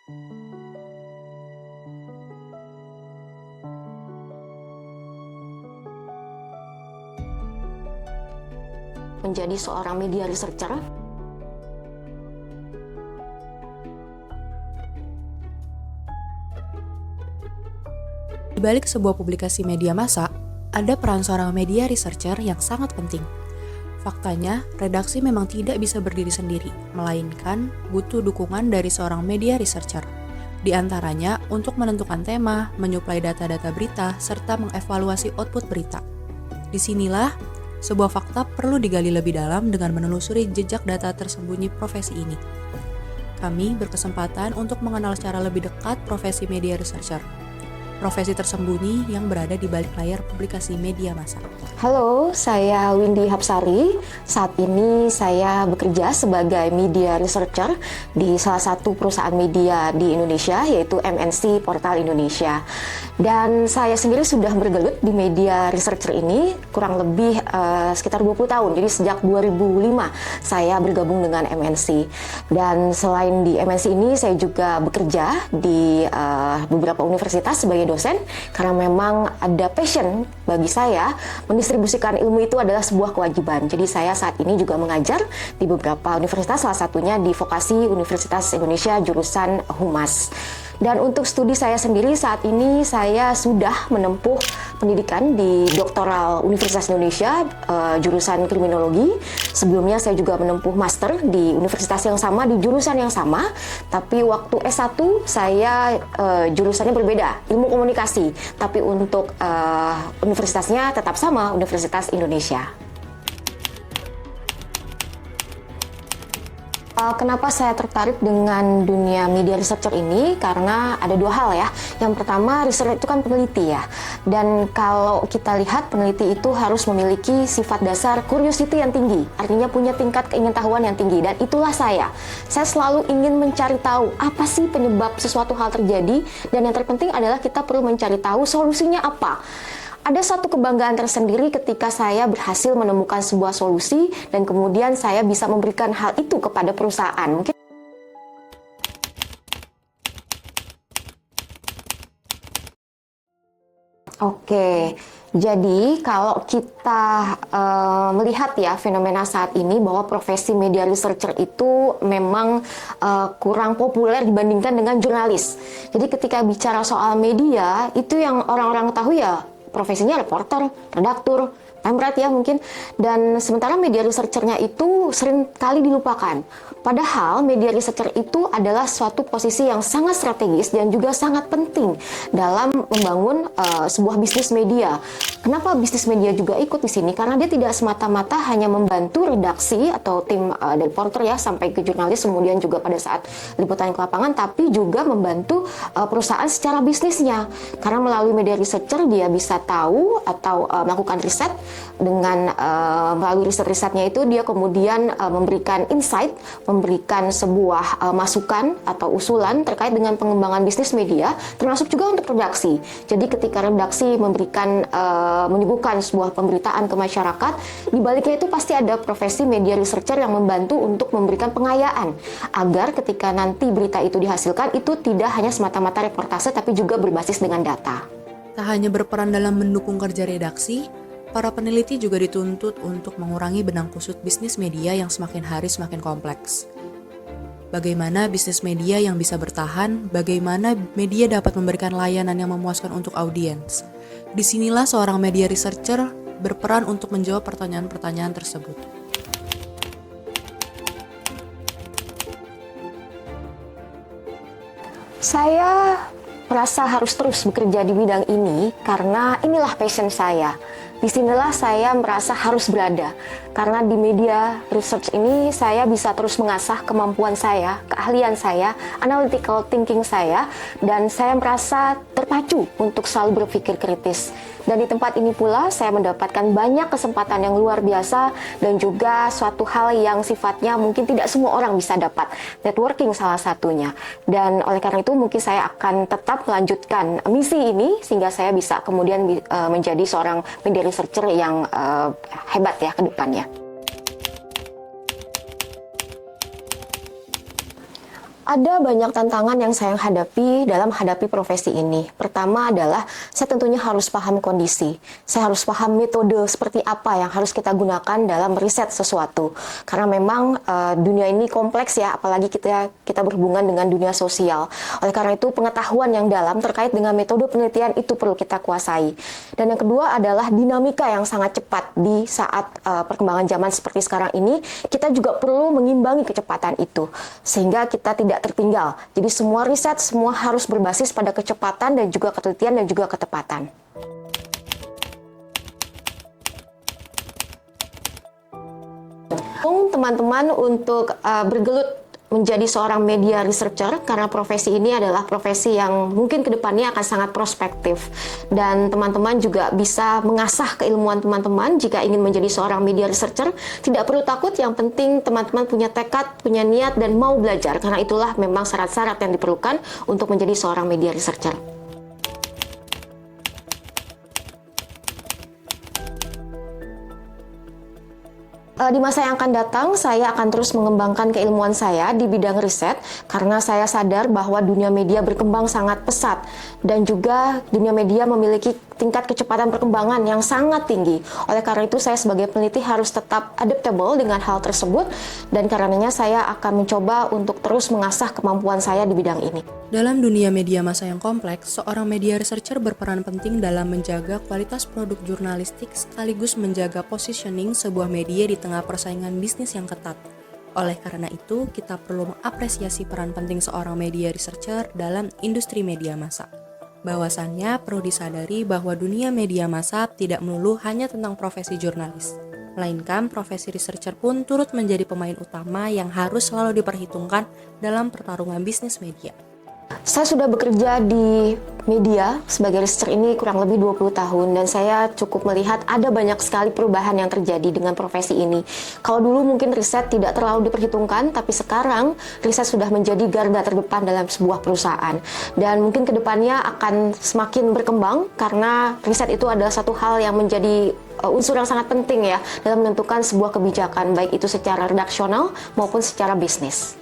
Menjadi seorang media researcher, di balik sebuah publikasi media massa, ada peran seorang media researcher yang sangat penting. Faktanya, redaksi memang tidak bisa berdiri sendiri, melainkan butuh dukungan dari seorang media researcher. Di antaranya untuk menentukan tema, menyuplai data-data berita, serta mengevaluasi output berita. Disinilah, sebuah fakta perlu digali lebih dalam dengan menelusuri jejak data tersembunyi profesi ini. Kami berkesempatan untuk mengenal secara lebih dekat profesi media researcher. Profesi tersembunyi yang berada di balik layar publikasi media massa. Halo, saya Windy Hapsari. Saat ini saya bekerja sebagai media researcher di salah satu perusahaan media di Indonesia, yaitu MNC Portal Indonesia. Dan saya sendiri sudah bergelut di media researcher ini kurang lebih sekitar 20 tahun. Jadi sejak 2005 saya bergabung dengan MNC. Dan selain di MNC ini, saya juga bekerja di beberapa universitas sebagai dosen, karena memang ada passion bagi saya. Mendistribusikan ilmu itu adalah sebuah kewajiban. Jadi saya saat ini juga mengajar di beberapa universitas, salah satunya di Vokasi Universitas Indonesia jurusan Humas. Dan untuk studi saya sendiri saat ini saya sudah menempuh pendidikan di doktoral Universitas Indonesia jurusan kriminologi. Sebelumnya saya juga menempuh master di universitas yang sama, di jurusan yang sama. Tapi waktu S1 saya jurusannya berbeda, ilmu komunikasi. Tapi untuk universitasnya tetap sama, Universitas Indonesia. Kenapa saya tertarik dengan dunia media researcher ini? Karena ada dua hal ya. Yang pertama, researcher itu kan peneliti ya. Dan kalau kita lihat, peneliti itu harus memiliki sifat dasar curiosity yang tinggi. Artinya punya tingkat keingintahuan yang tinggi. Dan itulah saya. Saya selalu ingin mencari tahu apa sih penyebab sesuatu hal terjadi. Dan yang terpenting adalah kita perlu mencari tahu solusinya apa. Ada satu kebanggaan tersendiri ketika saya berhasil menemukan sebuah solusi dan kemudian saya bisa memberikan hal itu kepada perusahaan. Mungkin Oke, jadi kalau kita melihat ya fenomena saat ini bahwa profesi media researcher itu memang kurang populer dibandingkan dengan jurnalis. Jadi ketika bicara soal media, itu yang orang-orang tahu ya profesinya reporter, redaktur, pemret ya mungkin. Dan sementara media researchernya itu sering kali dilupakan. Padahal media researcher itu adalah suatu posisi yang sangat strategis dan juga sangat penting dalam membangun sebuah bisnis media. Kenapa bisnis media juga ikut di sini? Karena dia tidak semata-mata hanya membantu redaksi atau tim dari reporter ya sampai ke jurnalis, kemudian juga pada saat liputan ke lapangan, tapi juga membantu perusahaan secara bisnisnya. Karena melalui media researcher dia bisa tahu atau melakukan riset. Dengan melalui riset-risetnya itu dia kemudian memberikan insight, memberikan sebuah masukan atau usulan terkait dengan pengembangan bisnis media, termasuk juga untuk redaksi. Jadi ketika redaksi memberikan menyuguhkan sebuah pemberitaan ke masyarakat, di baliknya itu pasti ada profesi media researcher yang membantu untuk memberikan pengayaan agar ketika nanti berita itu dihasilkan itu tidak hanya semata-mata reportase tapi juga berbasis dengan data. Tak hanya berperan dalam mendukung kerja redaksi, para peneliti juga dituntut untuk mengurangi benang kusut bisnis media yang semakin hari semakin kompleks. Bagaimana bisnis media yang bisa bertahan, bagaimana media dapat memberikan layanan yang memuaskan untuk audiens. Disinilah seorang media researcher berperan untuk menjawab pertanyaan-pertanyaan tersebut. Saya merasa harus terus bekerja di bidang ini karena inilah passion saya. Disinilah saya merasa harus berada. Karena di media research ini saya bisa terus mengasah kemampuan saya, keahlian saya, analytical thinking saya, dan saya merasa terpacu untuk selalu berpikir kritis. Dan di tempat ini pula saya mendapatkan banyak kesempatan yang luar biasa dan juga suatu hal yang sifatnya mungkin tidak semua orang bisa dapat. Networking salah satunya. Dan oleh karena itu mungkin saya akan tetap melanjutkan misi ini sehingga saya bisa kemudian menjadi seorang media researcher yang hebat ya ke depannya. Ada banyak tantangan yang saya hadapi dalam hadapi profesi ini. Pertama adalah saya tentunya harus paham kondisi. Saya harus paham metode seperti apa yang harus kita gunakan dalam riset sesuatu. Karena memang dunia ini kompleks ya, apalagi kita berhubungan dengan dunia sosial. Oleh karena itu pengetahuan yang dalam terkait dengan metode penelitian itu perlu kita kuasai. Dan yang kedua adalah dinamika yang sangat cepat di saat perkembangan zaman seperti sekarang ini. Kita juga perlu mengimbangi kecepatan itu sehingga kita tidak tertinggal. Jadi semua riset, semua harus berbasis pada kecepatan dan juga ketelitian dan juga ketepatan. Teman-teman untuk bergelut menjadi seorang media researcher, karena profesi ini adalah profesi yang mungkin kedepannya akan sangat prospektif, dan teman-teman juga bisa mengasah keilmuan teman-teman jika ingin menjadi seorang media researcher. Tidak perlu takut, yang penting teman-teman punya tekad, punya niat, dan mau belajar, karena itulah memang syarat-syarat yang diperlukan untuk menjadi seorang media researcher. Di masa yang akan datang, saya akan terus mengembangkan keilmuan saya di bidang riset karena saya sadar bahwa dunia media berkembang sangat pesat dan juga dunia media memiliki tingkat kecepatan perkembangan yang sangat tinggi. Oleh karena itu, saya sebagai peneliti harus tetap adaptable dengan hal tersebut, dan karenanya saya akan mencoba untuk terus mengasah kemampuan saya di bidang ini. Dalam dunia media massa yang kompleks, seorang media researcher berperan penting dalam menjaga kualitas produk jurnalistik sekaligus menjaga positioning sebuah media di tengah persaingan bisnis yang ketat. Oleh karena itu, kita perlu mengapresiasi peran penting seorang media researcher dalam industri media massa. Bahwasannya perlu disadari bahwa dunia media massa tidak melulu hanya tentang profesi jurnalis, melainkan profesi researcher pun turut menjadi pemain utama yang harus selalu diperhitungkan dalam pertarungan bisnis media. Saya sudah bekerja di media sebagai researcher ini kurang lebih 20 tahun dan saya cukup melihat ada banyak sekali perubahan yang terjadi dengan profesi ini. Kalau dulu mungkin riset tidak terlalu diperhitungkan, tapi sekarang riset sudah menjadi garda terdepan dalam sebuah perusahaan. Dan mungkin kedepannya akan semakin berkembang karena riset itu adalah satu hal yang menjadi unsur yang sangat penting ya dalam menentukan sebuah kebijakan, baik itu secara redaksional maupun secara bisnis.